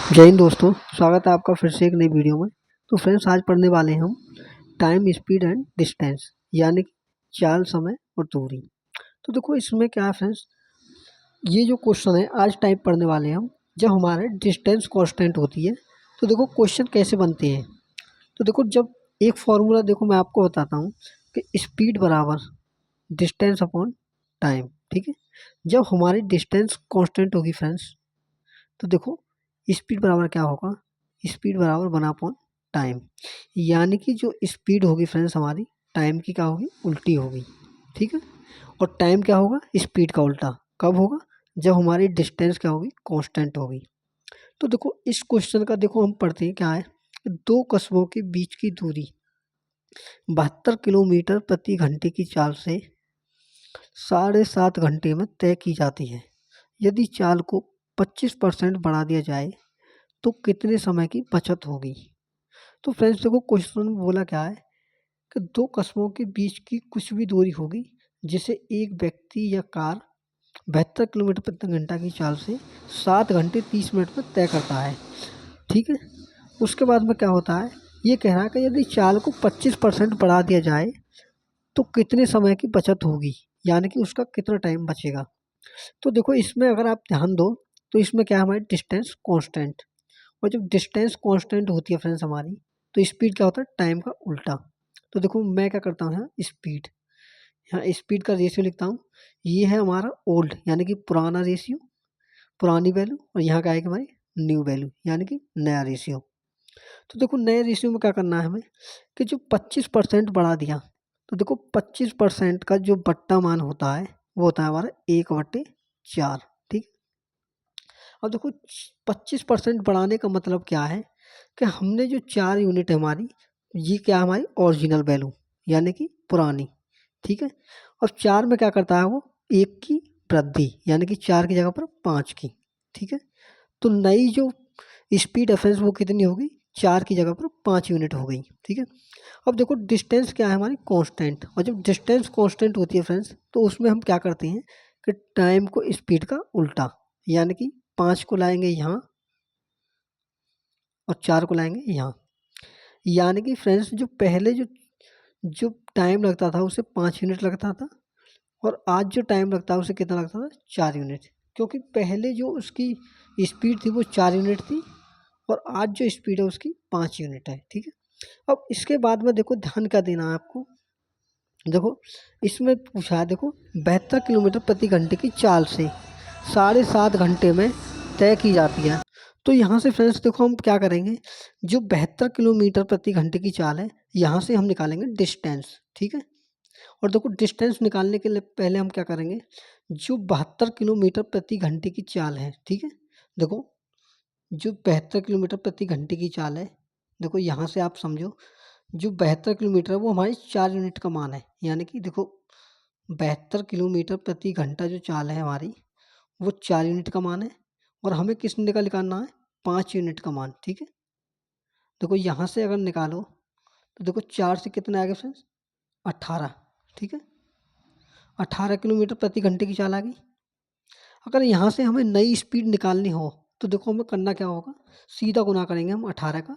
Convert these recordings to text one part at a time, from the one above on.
जय हिंद दोस्तों, स्वागत है आपका फिर से एक नई वीडियो में। तो फ्रेंड्स, आज पढ़ने वाले हैं हम टाइम, स्पीड एंड डिस्टेंस, यानी कि चाल, समय और दूरी। तो देखो इसमें क्या है फ्रेंड्स, ये जो क्वेश्चन है आज टाइप पढ़ने वाले हैं हम। जब हमारे डिस्टेंस कांस्टेंट होती है तो देखो क्वेश्चन कैसे बनते हैं। तो देखो, जब एक फॉर्मूला देखो मैं आपको बताता हूँ कि स्पीड बराबर डिस्टेंस अपॉन टाइम। ठीक है, जब हमारी डिस्टेंस कांस्टेंट होगी फ्रेंड्स, तो देखो स्पीड बराबर क्या होगा, स्पीड बराबर वन अपॉन टाइम। यानी कि जो स्पीड होगी फ्रेंड्स हमारी, टाइम की क्या होगी, उल्टी होगी। ठीक है, और टाइम क्या होगा, स्पीड का उल्टा। कब होगा, जब हमारी डिस्टेंस क्या होगी, कांस्टेंट होगी। तो देखो इस क्वेश्चन का देखो हम पढ़ते हैं क्या है, दो कस्बों के बीच की दूरी 72 किलोमीटर प्रति घंटे की चाल से 7.5 घंटे में तय की जाती है। यदि चाल को 25% बढ़ा दिया जाए तो कितने समय की बचत होगी। तो फ्रेंड्स देखो क्वेश्चन में बोला क्या है कि दो कस्बों के बीच की कुछ भी दूरी होगी जिसे एक व्यक्ति या कार 72 किलोमीटर प्रति घंटा की चाल से 7 घंटे 30 मिनट में तय करता है। ठीक है, उसके बाद में क्या होता है, ये कह रहा है कि यदि चाल को 25% बढ़ा दिया जाए तो कितने समय की बचत होगी, यानी कि उसका कितना टाइम बचेगा। तो देखो इसमें अगर आप ध्यान दो तो इसमें क्या है, हमारी डिस्टेंस कांस्टेंट, और जब डिस्टेंस कांस्टेंट होती है फ्रेंड्स हमारी, तो स्पीड क्या होता है, टाइम का उल्टा। तो देखो मैं क्या करता हूँ यहाँ स्पीड, यहाँ स्पीड का रेशियो लिखता हूँ। ये है हमारा ओल्ड, यानी कि पुराना रेशियो, पुरानी वैल्यू, और यहाँ का है कि हमारी न्यू वैल्यू, यानी कि नया रेशियो। तो देखो नए रेशियो में क्या करना है हमें कि जो 25% बढ़ा दिया, तो देखो 25% का जो बट्टा मान होता है वो होता है हमारा 1/4। ठीक, अब देखो 25% बढ़ाने का मतलब क्या है कि हमने जो 4 यूनिट है हमारी, ये क्या है, हमारी ओरिजिनल वैल्यू, यानी कि पुरानी। ठीक है, और 4 में क्या करता है वो, एक की वृद्धि, यानी कि 4 की जगह पर 5 की। ठीक है, तो नई जो स्पीड डिफरेंस वो कितनी होगी, 4 की जगह पर 5 यूनिट हो गई। ठीक है, अब देखो डिस्टेंस क्या है हमारी, कांस्टेंट, और जब डिस्टेंस कांस्टेंट होती है फ्रेंड्स तो उसमें हम क्या करते हैं कि टाइम को स्पीड का उल्टा, यानी कि 5 को लाएंगे यहाँ और 4 को लाएंगे यहाँ। यानी कि फ्रेंड्स जो पहले जो जो टाइम लगता था उसे 5 यूनिट लगता था, और आज जो टाइम लगता है उसे कितना लगता था, 4 यूनिट। क्योंकि पहले जो उसकी स्पीड थी वो 4 यूनिट थी, और आज जो स्पीड है उसकी 5 यूनिट है। ठीक है, अब इसके बाद में देखो ध्यान क्या देना है आपको। देखो इसमें पूछा है, देखो 72 किलोमीटर प्रति घंटे की चाल से 7.5 घंटे में तय की जाती है। तो यहाँ से फ्रेंड्स देखो हम क्या करेंगे, जो 72 किलोमीटर प्रति घंटे की चाल है यहाँ से हम निकालेंगे डिस्टेंस। ठीक है, और देखो डिस्टेंस निकालने के लिए पहले हम क्या करेंगे, जो 72 किलोमीटर प्रति घंटे की चाल है, ठीक है, देखो जो 72 किलोमीटर प्रति घंटे की चाल है, देखो यहाँ से आप समझो, जो 72 किलोमीटर है वो हमारी 4 यूनिट का मान है। यानी कि देखो 72 किलोमीटर प्रति घंटा जो चाल है हमारी, वो 4 यूनिट का मान है, और हमें किस का निकालना है, 5 यूनिट का मान। ठीक है, देखो यहाँ से अगर निकालो तो देखो 4 से कितना आ गया फ्रेंड्स, 18। ठीक है, 18 किलोमीटर प्रति घंटे की चाल आ गई। अगर यहाँ से हमें नई स्पीड निकालनी हो तो देखो हमें करना क्या होगा, सीधा गुना करेंगे हम 18 का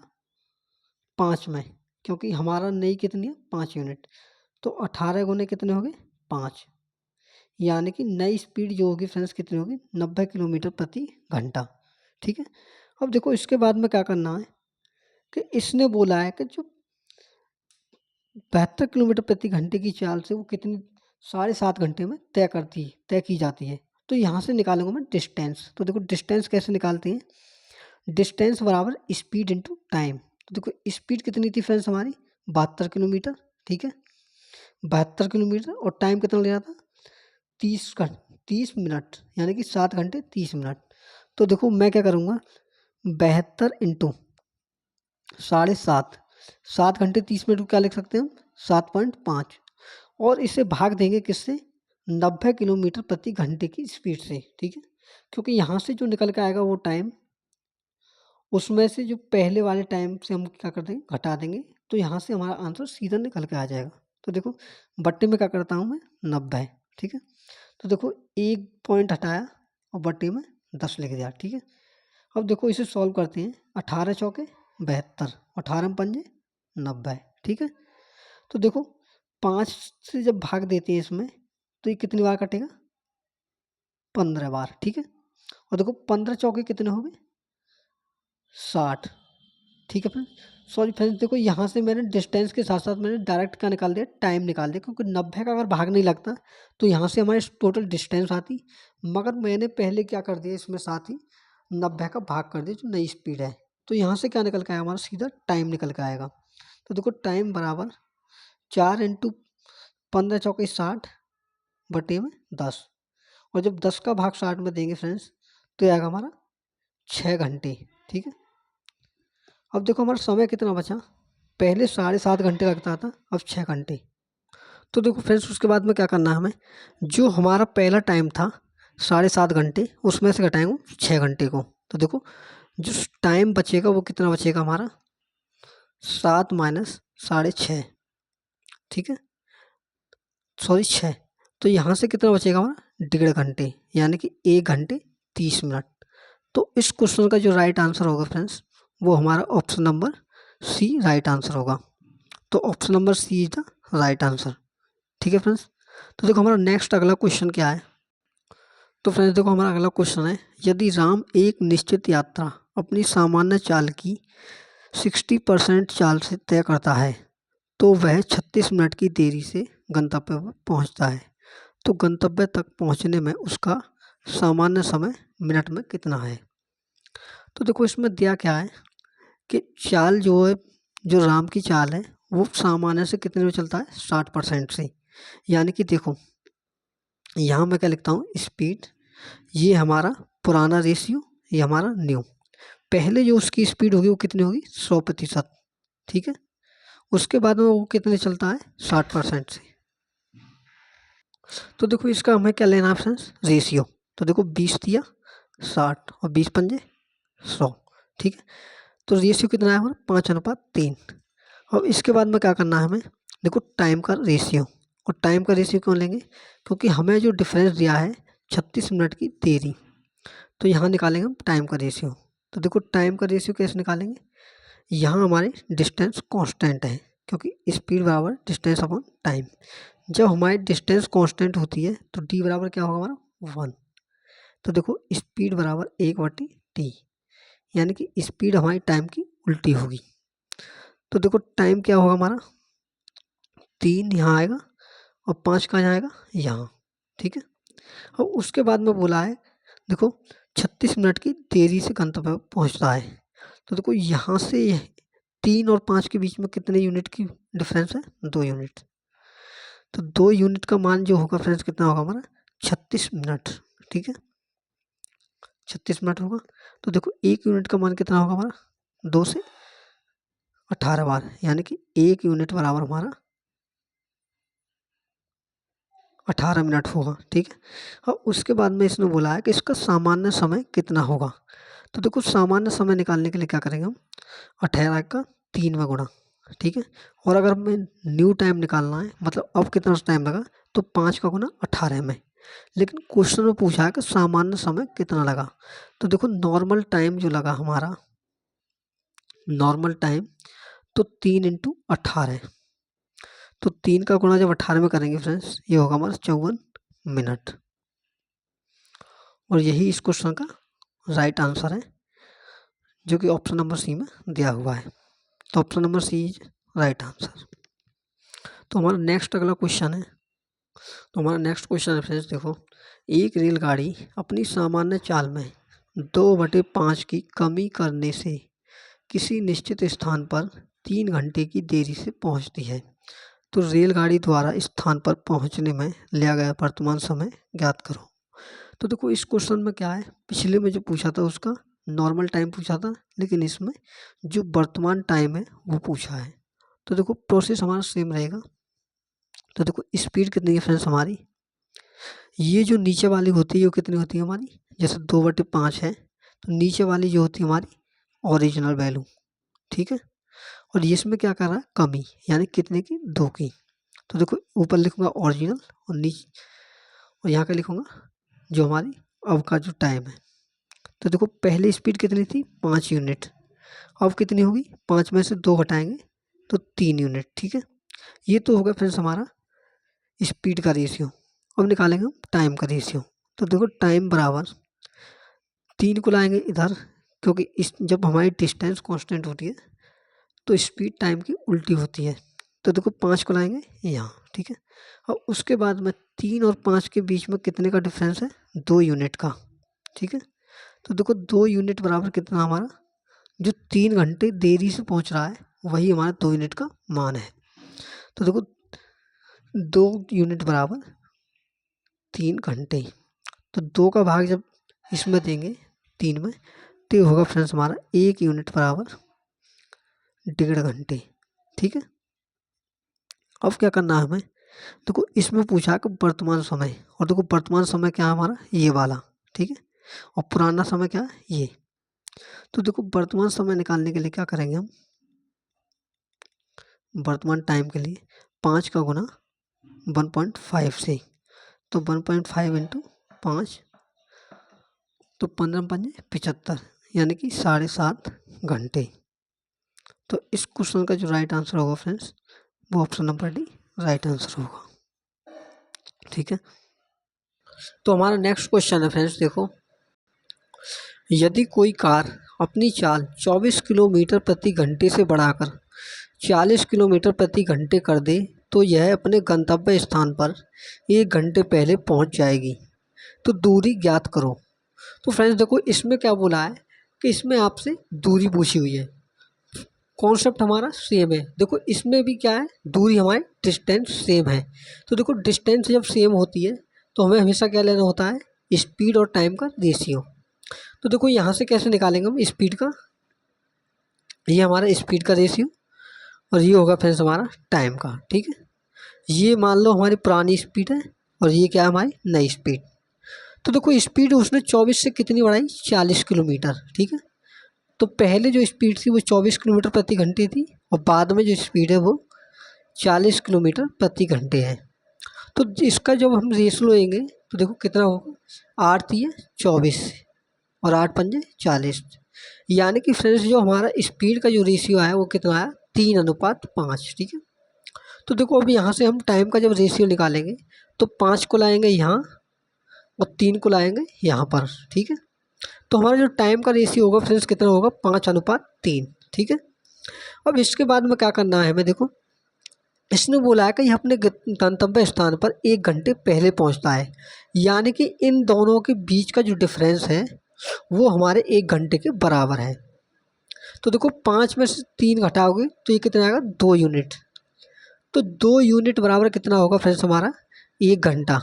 5 में, क्योंकि हमारा नई कितनी है, 5 यूनिट। तो 18 गुने कितने हो गए, 5। यानी कि नई स्पीड जो होगी फ्रेंड्स कितनी होगी, 90 किलोमीटर प्रति घंटा। ठीक है, अब देखो इसके बाद में क्या करना है कि इसने बोला है कि जो 72 किलोमीटर प्रति घंटे की चाल से वो कितनी 7.5 घंटे में तय की जाती है। तो यहाँ से निकालूंगा मैं डिस्टेंस। तो देखो डिस्टेंस कैसे निकालते हैं, डिस्टेंस बराबर स्पीड इंटू टाइम। तो देखो स्पीड कितनी थी फ्रेंड्स हमारी, 72 किलोमीटर। ठीक है, 72 किलोमीटर, और टाइम कितना लिया था, 30 मिनट, यानी कि 7 घंटे 30 मिनट। तो देखो मैं क्या करूँगा, 72 इंटू 7.5, 7 घंटे 30 मिनट को क्या लिख सकते हैं हम, 7.5, और इसे भाग देंगे किससे, 90 किलोमीटर प्रति घंटे की स्पीड से। ठीक है, क्योंकि यहाँ से जो निकल के आएगा वो टाइम, उसमें से जो पहले वाले टाइम से हम क्या कर देंगे, घटा देंगे, तो यहाँ से हमारा आंसर सीधा निकल के आ जाएगा। तो देखो बट्टे में क्या करता हूँ मैं, 90। ठीक है, तो देखो एक पॉइंट हटाया और बट्टे में 10 लिख दिया। ठीक है, अब देखो इसे सॉल्व करते हैं। 18 चौके 72, 18 पंजे 90। ठीक है, तो देखो 5 से जब भाग देते हैं इसमें तो ये कितनी बार कटेगा? 15 बार। ठीक है, और देखो 15 चौके कितने हो गए? 60। ठीक है फ्रेंड्स, सॉरी फ्रेंड्स, देखो यहाँ से मैंने डिस्टेंस के साथ साथ मैंने डायरेक्ट क्या निकाल दिया? टाइम निकाल दिया, क्योंकि 90 का अगर भाग नहीं लगता तो यहाँ से हमारे टोटल डिस्टेंस आती, मगर मैंने पहले क्या कर दिया इसमें साथ ही 90 का भाग कर दिया जो नई स्पीड है। तो यहाँ से क्या निकल के आएगा? हमारा सीधा टाइम निकल के आएगा। तो देखो टाइम बराबर 4 इंटू 15 चौके 60 बटे में 10, और जब 10 का भाग 60 में देंगे फ्रेंड्स तो ये आएगा हमारा 6 घंटे। ठीक है, अब देखो हमारा समय कितना बचा? पहले 7.5 घंटे लगता था, अब 6 घंटे। तो देखो फ्रेंड्स उसके बाद में क्या करना है हमें? जो हमारा पहला टाइम था 7.5 घंटे, उसमें से घटाएंगे 6 घंटे को। तो देखो जो टाइम बचेगा वो कितना बचेगा हमारा? 7 माइनस 6.5। ठीक है, सॉरी 6। तो यहाँ से कितना बचेगा हमारा? 1.5 घंटे, यानी कि 1 घंटे 30 मिनट। तो इस क्वेश्चन का जो राइट आंसर होगा फ्रेंड्स वो हमारा option number C right answer होगा। तो option number C is the right answer. ठीक है फ्रेंड्स, तो देखो हमारा नेक्स्ट अगला क्वेश्चन क्या है? तो फ्रेंड्स देखो हमारा अगला क्वेश्चन है, यदि राम एक निश्चित यात्रा अपनी सामान्य चाल की 60% चाल से तय करता है तो वह 36 मिनट की देरी से गंतव्य पर पहुंचता है, तो गंतव्य तक पहुंचने में उसका सामान्य समय मिनट में कितना है? तो देखो इसमें दिया क्या है कि चाल जो है, जो राम की चाल है वो सामान्य से कितने में चलता है? 60% से। यानी कि देखो यहाँ मैं क्या लिखता हूँ? स्पीड, ये हमारा पुराना रेशियो, ये हमारा न्यू। पहले जो उसकी स्पीड होगी वो कितनी होगी? 100%। ठीक है, उसके बाद में वो कितने चलता है? 60% से। तो देखो इसका हमें क्या लेना है फ्रेंड्स? रेशियो। तो देखो 20 दिया 60 और 20 पंजे 100। ठीक है, तो रेशियो कितना है हमारा? 5:3। अब इसके बाद में क्या करना है हमें? देखो टाइम का रेशियो, और टाइम का रेशियो क्यों लेंगे? क्योंकि हमें जो डिफरेंस दिया है 36 मिनट की देरी, तो यहाँ निकालेंगे हम टाइम का रेशियो। तो देखो टाइम का रेशियो कैसे निकालेंगे? यहाँ हमारे डिस्टेंस कांस्टेंट है, क्योंकि स्पीड बराबर डिस्टेंस अपॉन टाइम। जब हमारी डिस्टेंस कांस्टेंट होती है तो डी बराबर क्या होगा हमारा? 1। तो देखो स्पीड बराबर 1/t, यानी कि स्पीड हमारी टाइम की उल्टी होगी। तो देखो टाइम क्या होगा हमारा? 3 यहाँ आएगा और 5 कहाँ जाएगा? यहाँ। ठीक है, और उसके बाद में बोला है देखो 36 मिनट की देरी से गंतव्य पर पहुँचता है। तो देखो यहाँ से 3 और 5 के बीच में कितने यूनिट की डिफरेंस है? 2 यूनिट। तो 2 यूनिट का मान जो होगा फ्रेंड्स कितना होगा हमारा? 36 मिनट। ठीक है, 36 मिनट होगा। तो देखो 1 यूनिट का मान कितना होगा हमारा? 2 से 18 बार, यानी कि 1 यूनिट बराबर हमारा 18 मिनट होगा। ठीक है, और उसके बाद में इसने बोला है कि इसका सामान्य समय कितना होगा। तो देखो सामान्य समय निकालने के लिए क्या करेंगे हम? 18 का 3 में गुणा। ठीक है, और अगर हमें न्यू टाइम निकालना है, मतलब अब कितना टाइम लगा, तो 5 का गुना 18 में। लेकिन क्वेश्चन में पूछा है कि सामान्य समय कितना लगा। तो देखो नॉर्मल टाइम जो लगा हमारा, नॉर्मल टाइम तो 3 इंटू 18। तो 3 का गुणा जब 18 में करेंगे फ्रेंड्स ये होगा हमारा 54 मिनट। और यही इस क्वेश्चन का राइट आंसर है, जो कि ऑप्शन नंबर सी में दिया हुआ है। तो option number C is right answer. तो हमारा नेक्स्ट अगला क्वेश्चन है। तो हमारा नेक्स्ट क्वेश्चन है फ्रेंड्स देखो, एक रेलगाड़ी अपनी सामान्य चाल में 2/5 की कमी करने से किसी निश्चित स्थान पर 3 घंटे की देरी से पहुंचती है, तो रेलगाड़ी द्वारा इस स्थान पर पहुंचने में लिया गया वर्तमान समय ज्ञात करो। तो देखो इस क्वेश्चन में क्या है, पिछले में जो पूछा था उसका नॉर्मल टाइम पूछा था, लेकिन इसमें जो वर्तमान टाइम है वो पूछा है। तो देखो प्रोसेस हमारा सेम रहेगा। तो देखो स्पीड कितनी है फ्रेंड्स हमारी? ये जो नीचे वाली होती है वो कितनी होती है हमारी? जैसे 2/5 है, तो नीचे वाली जो होती है हमारी ओरिजिनल वैल्यू। ठीक है, और ये इसमें क्या कर रहा है? कमी, यानी कितने की? 2 की। तो देखो ऊपर लिखूंगा ओरिजिनल और नीचे, और यहाँ का लिखूंगा जो हमारी अब का जो टाइम है। तो देखो पहली स्पीड कितनी थी 5 यूनिट, अब कितनी होगी 5 में से 2 घटाएंगे तो 3 यूनिट। ठीक है, ये तो होगा फ्रेंड्स हमारा स्पीड का रेशियो। अब निकालेंगे हम टाइम का रेशियो। तो देखो टाइम बराबर 3 को लाएंगे इधर, क्योंकि इस जब हमारी डिस्टेंस कांस्टेंट होती है तो स्पीड टाइम की उल्टी होती है। तो देखो 5 को लाएंगे यहाँ। ठीक है, और उसके बाद में 3 और 5 के बीच में कितने का डिफरेंस है 2 यूनिट का। ठीक है, तो देखो 2 यूनिट बराबर कितना हमारा, जो 3 घंटे देरी से पहुंच रहा है वही हमारा 2 यूनिट का मान है। तो देखो 2 यूनिट बराबर 3 घंटे, तो 2 का भाग जब इसमें देंगे 3 में तो ये होगा फ्रेंड्स हमारा 1 यूनिट बराबर 1.5 घंटे। ठीक है, अब क्या करना है हमें, देखो इसमें पूछा कि वर्तमान समय, और देखो वर्तमान समय क्या है हमारा ये वाला। ठीक है, और पुराना समय क्या है ये। तो देखो वर्तमान समय निकालने के लिए क्या करेंगे हम, वर्तमान टाइम के लिए 5 का गुना 1.5 से, तो 1.5 इंटू 5, तो 15×5 = 75, यानी कि 7.5 घंटे। तो इस क्वेश्चन का जो राइट आंसर होगा फ्रेंड्स वो option number D right answer होगा। ठीक है, तो हमारा नेक्स्ट क्वेश्चन है फ्रेंड्स, देखो यदि कोई कार अपनी चाल 24 किलोमीटर प्रति घंटे से बढ़ाकर 40 किलोमीटर प्रति घंटे कर दे तो यह अपने गंतव्य स्थान पर 1 घंटे पहले पहुंच जाएगी। तो दूरी ज्ञात करो। तो फ्रेंड्स देखो इसमें क्या बोला है कि इसमें आपसे दूरी पूछी हुई है, कॉन्सेप्ट हमारा सेम है। देखो इसमें भी क्या है, दूरी हमारी डिस्टेंस सेम है। तो देखो डिस्टेंस जब सेम होती है तो हमें हमेशा क्या लेना होता है, स्पीड और टाइम का रेशियो। तो देखो यहाँ से कैसे निकालेंगे हम स्पीड का, ये हमारा स्पीड का रेशियो और ये होगा फ्रेंड्स हमारा टाइम का। ठीक है, ये मान लो हमारी पुरानी स्पीड है और ये क्या है हमारी नई स्पीड। तो देखो स्पीड उसने 24 से कितनी बढ़ाई 40 किलोमीटर। ठीक है, तो पहले जो स्पीड थी वो 24 किलोमीटर प्रति घंटे थी और बाद में जो स्पीड है वो 40 किलोमीटर प्रति घंटे है। तो इसका जब हम रेशियो लेंगे तो देखो कितना होगा, 8 × 24 और 8 × 5 = 40, यानी कि फ्रेंड्स जो हमारा स्पीड का जो रेशियो है वो कितना है 3:5। ठीक है, तो देखो अब यहाँ से हम टाइम का जब रेशियो निकालेंगे तो 5 को लाएंगे यहाँ और 3 को लाएंगे यहाँ पर। ठीक है, तो हमारा जो टाइम का रेशियो होगा फ्रेंड्स कितना होगा 5:3। ठीक है, अब इसके बाद में क्या करना है हमें, देखो इसने बोला है कि यह अपने गंतव्य स्थान पर 1 घंटे पहले पहुंचता है, यानी कि इन दोनों के बीच का जो डिफरेंस है वो हमारे 1 घंटे के बराबर है। तो देखो 5 में से 3 घटाओगे तो ये कितना आएगा 2 यूनिट। तो 2 यूनिट बराबर कितना होगा फ्रेंड्स हमारा 1 घंटा।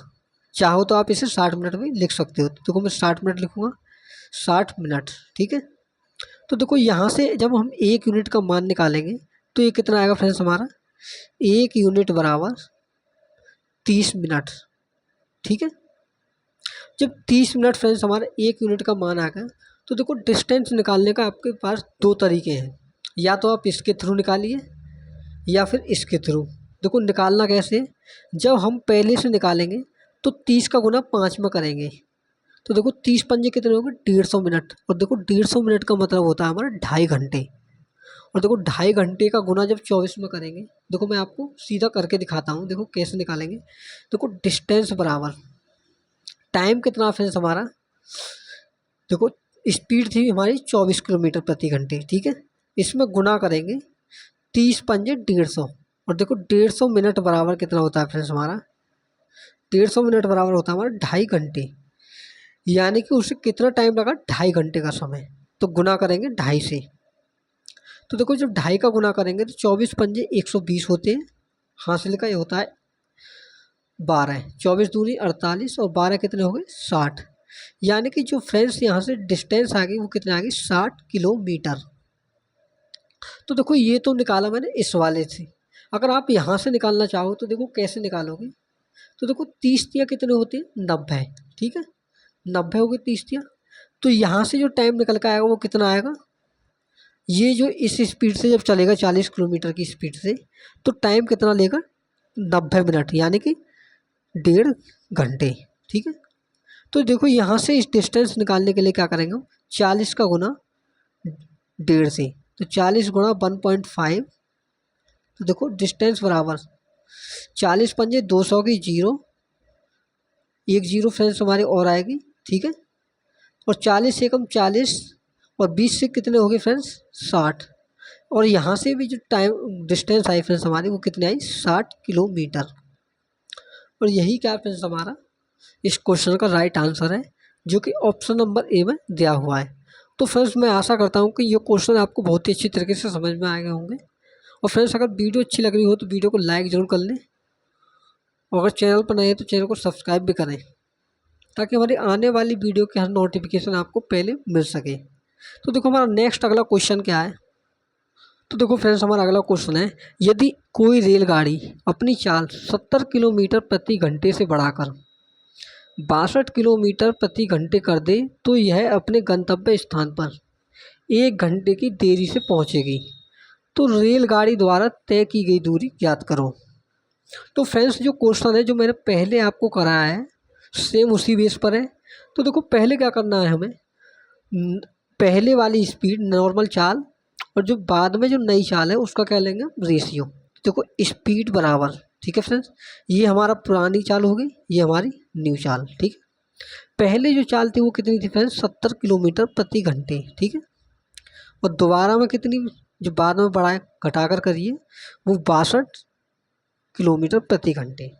चाहो तो आप इसे 60 मिनट में लिख सकते हो, तो देखो मैं 60 मिनट लिखूँगा, 60 मिनट। ठीक है, तो देखो यहाँ से जब हम 1 यूनिट का मान निकालेंगे तो ये कितना आएगा फ्रेंड्स हमारा 1 यूनिट बराबर 30 मिनट। ठीक है, जब 30 मिनट फ्रेंड्स हमारा 1 यूनिट का मान आ गया तो देखो डिस्टेंस निकालने का आपके पास 2 तरीके हैं, या तो आप इसके थ्रू निकालिए या फिर इसके थ्रू। देखो निकालना कैसे, जब हम पहले से निकालेंगे तो 30 का गुना 5 में करेंगे, तो देखो 30×5 कितने हो गए 150 मिनट, और देखो 150 मिनट का मतलब होता है हमारा 2.5 घंटे। और देखो 2.5 घंटे का गुना जब 24 में करेंगे, देखो मैं आपको सीधा करके दिखाता हूँ, देखो कैसे निकालेंगे। देखो डिस्टेंस बराबर टाइम कितना फ्रेंड्स हमारा, देखो स्पीड थी हमारी 24 किलोमीटर प्रति घंटे। ठीक है, इसमें गुना करेंगे 30×5 = 150, और देखो 150 मिनट बराबर कितना होता है फ्रेंड्स हमारा 150 मिनट बराबर होता है हमारा 2.5 घंटे, यानी कि उसे कितना टाइम लगा 2.5 घंटे का समय। तो गुना करेंगे 2.5 से, तो देखो जब 2.5 का गुना करेंगे तो 24×5 = 120 होते हैं, हासिल का ये होता है 12, 24 दूनी 48 और 12 कितने हो गए 60, यानी कि जो फ्रेंड्स यहाँ से डिस्टेंस आ गई वो कितने आ गई 60 किलोमीटर। तो देखो ये तो निकाला मैंने इस वाले से, अगर आप यहाँ से निकालना चाहो तो देखो कैसे निकालोगे। तो देखो 30 कितने होते हैं 90। ठीक है, 90 हो गए 30, तो यहाँ से जो टाइम निकल कर आएगा वो कितना आएगा, ये जो इस स्पीड से जब चलेगा 40 किलोमीटर की स्पीड से तो टाइम कितना लेगा 90 मिनट, यानी कि 1.5 घंटे। ठीक है, तो देखो यहाँ से इस डिस्टेंस निकालने के लिए क्या करेंगे हम 40 का गुना 1.5 से, तो 40 गुना 1.5, तो देखो डिस्टेंस बराबर 40 पंजे 200 की जीरो, एक जीरो फ्रेंड्स हमारी और आएगी, ठीक है। और 40 से कम 40 और 20 से कितने हो गए फ्रेंड्स 60, और यहाँ से भी जो टाइम डिस्टेंस आई फ्रेंड्स हमारी वो कितनी आई 60 किलोमीटर। और यही क्या फ्रेंड्स हमारा इस क्वेश्चन का राइट आंसर है, जो कि ऑप्शन नंबर ए में दिया हुआ है। तो फ्रेंड्स मैं आशा करता हूँ कि ये क्वेश्चन आपको बहुत ही अच्छी तरीके से समझ में आ गए होंगे। और फ्रेंड्स अगर वीडियो अच्छी लग रही हो तो वीडियो को लाइक ज़रूर कर लें, और अगर चैनल पर नए हैं तो चैनल को सब्सक्राइब भी करें, ताकि हमारी आने वाली वीडियो की हर नोटिफिकेशन आपको पहले मिल सके। तो देखो हमारा नेक्स्ट अगला क्वेश्चन क्या है। तो देखो फ्रेंड्स हमारा अगला क्वेश्चन है, यदि कोई रेलगाड़ी अपनी चाल 70 किलोमीटर प्रति घंटे से बढ़ाकर 62 किलोमीटर प्रति घंटे कर दे तो यह अपने गंतव्य स्थान पर 1 घंटे की देरी से पहुंचेगी। तो रेलगाड़ी द्वारा तय की गई दूरी ज्ञात करो। तो फ्रेंड्स जो क्वेश्चन है जो मैंने पहले आपको कराया है सेम उसी बेस पर है। तो देखो पहले क्या करना है हमें, पहले वाली स्पीड नॉर्मल चाल और जो बाद में जो नई चाल है उसका क्या लेंगे रेशियो। देखो स्पीड बराबर, ठीक है फ्रेंड्स, ये हमारा पुरानी चाल हो गई, ये हमारी न्यू चाल, ठीक है। पहले जो चाल थी वो कितनी थी फ्रेंड्स 70 किलोमीटर प्रति घंटे, ठीक है। और दोबारा में कितनी जो बाद में बढ़ाए घटाकर करिए वो 62 किलोमीटर प्रति घंटे।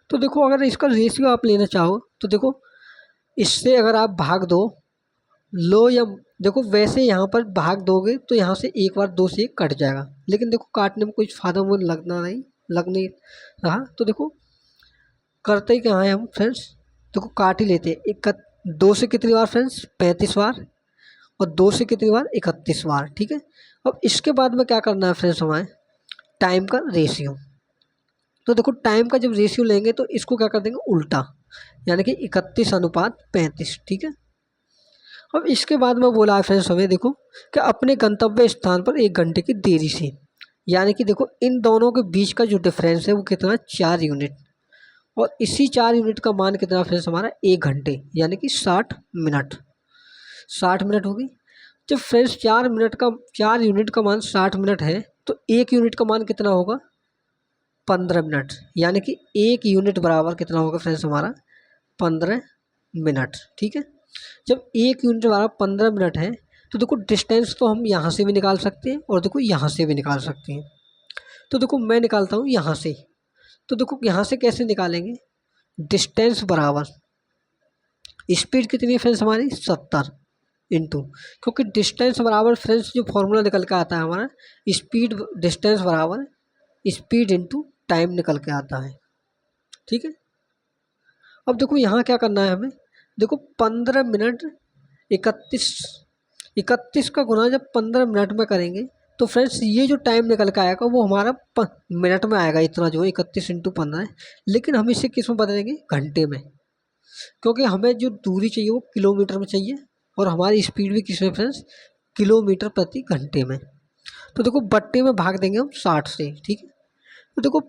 तो देखो अगर इसका रेशियो आप लेना चाहो तो देखो इससे अगर आप भाग दो लो, या देखो वैसे यहाँ पर भाग दोगे तो यहाँ से एक बार 2 से 1 कट जाएगा, लेकिन देखो काटने में कुछ फायदा मुझे लग नहीं रहा। तो देखो करते ही कहाँ है हम फ्रेंड्स, देखो काट ही लेते हैं। 2 से कितनी बार फ्रेंड्स 35 बार, और 2 से कितनी बार 31 बार, ठीक है। अब इसके बाद में क्या करना है फ्रेंड्स हमारे टाइम का रेशियो। तो देखो टाइम का जब रेशियो लेंगे तो इसको क्या कर देंगे उल्टा, यानी कि 31:35, ठीक है। अब इसके बाद में बोला है फ्रेंड्स हमें देखो कि अपने गंतव्य स्थान पर 1 घंटे की देरी से, यानी कि देखो इन दोनों के बीच का जो डिफरेंस है वो कितना 4 यूनिट, और इसी 4 यूनिट का मान कितना फ्रेंड्स हमारा 1 घंटे, यानी कि 60 मिनट। 60 मिनट होगी। जब फ्रेंड्स 4 यूनिट का मान 60 मिनट है तो 1 यूनिट का मान कितना होगा 15 मिनट, यानी कि 1 यूनिट बराबर कितना होगा फ्रेंड्स हमारा 15 मिनट, ठीक है। जब 1 यूनिट बराबर 15 मिनट है तो देखो डिस्टेंस तो हम यहाँ से भी निकाल सकते हैं और देखो यहाँ से भी निकाल सकते हैं। तो देखो मैं निकालता हूँ यहाँ से। तो देखो यहाँ से कैसे निकालेंगे, डिस्टेंस बराबर स्पीड कितनी है फ्रेंड्स हमारी 70 इंटू, क्योंकि डिस्टेंस बराबर फ्रेंड्स जो फॉर्मूला निकल के आता है हमारा स्पीड डिस्टेंस बराबर स्पीड इंटू टाइम निकल के आता है, ठीक है। अब देखो यहाँ क्या करना है हमें, देखो 15 मिनट 31 का गुना जब 15 मिनट में करेंगे तो फ्रेंड्स ये जो टाइम निकल के आएगा वो हमारा मिनट में आएगा, इतना जो 31 इंटू 15 है। लेकिन हम इसे किस में बदलेंगे घंटे में, क्योंकि हमें जो दूरी चाहिए वो किलोमीटर में चाहिए और हमारी स्पीड भी किस में फ्रेंड्स किलोमीटर प्रति घंटे में। तो देखो बट्टे में भाग देंगे हम 60 से, ठीक है। तो देखो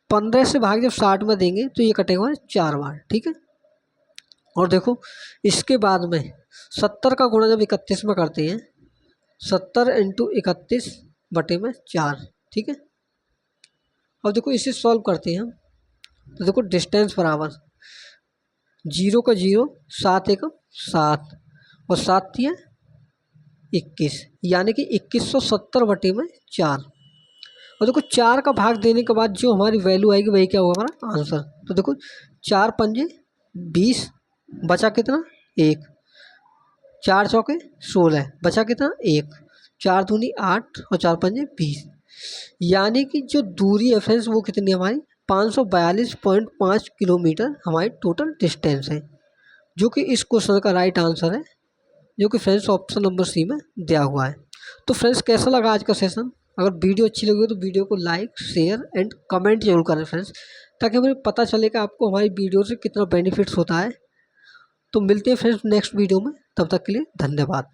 15 से भाग जब 60 में देंगे तो ये कटेगा 4 बार, ठीक है। और देखो इसके बाद में 70 का गुणा जब 31 में करते हैं 70 इंटू 31 बटे में 4, ठीक है। अब देखो इसे सॉल्व करते हैं हम। तो देखो डिस्टेंस बराबर 0 का 0 7 1 7 और 7 दिया 21, यानी कि 2170 बटे में 4। और देखो 4 का भाग देने के बाद जो हमारी वैल्यू आएगी वही क्या होगा हमारा आंसर। तो देखो 4 पंजे 20, बचा कितना 1, 4 चौके 16, बचा कितना 1, 4 दूनी 8 और 4 पंजे 20, यानी कि जो दूरी है फ्रेंड्स वो कितनी हमारी 542.5 किलोमीटर हमारी टोटल डिस्टेंस है, जो कि इस क्वेश्चन का राइट आंसर है, जो कि फ्रेंड्स ऑप्शन नंबर सी में दिया हुआ है। तो फ्रेंड्स कैसा लगा आज का सेशन, अगर वीडियो अच्छी लगी हो तो वीडियो को लाइक शेयर एंड कमेंट जरूर करें फ्रेंड्स, ताकि हमें पता चले कि आपको हमारी वीडियो से कितना बेनिफिट्स होता है। तो मिलते हैं फ्रेंड्स नेक्स्ट वीडियो में, तब तक के लिए धन्यवाद।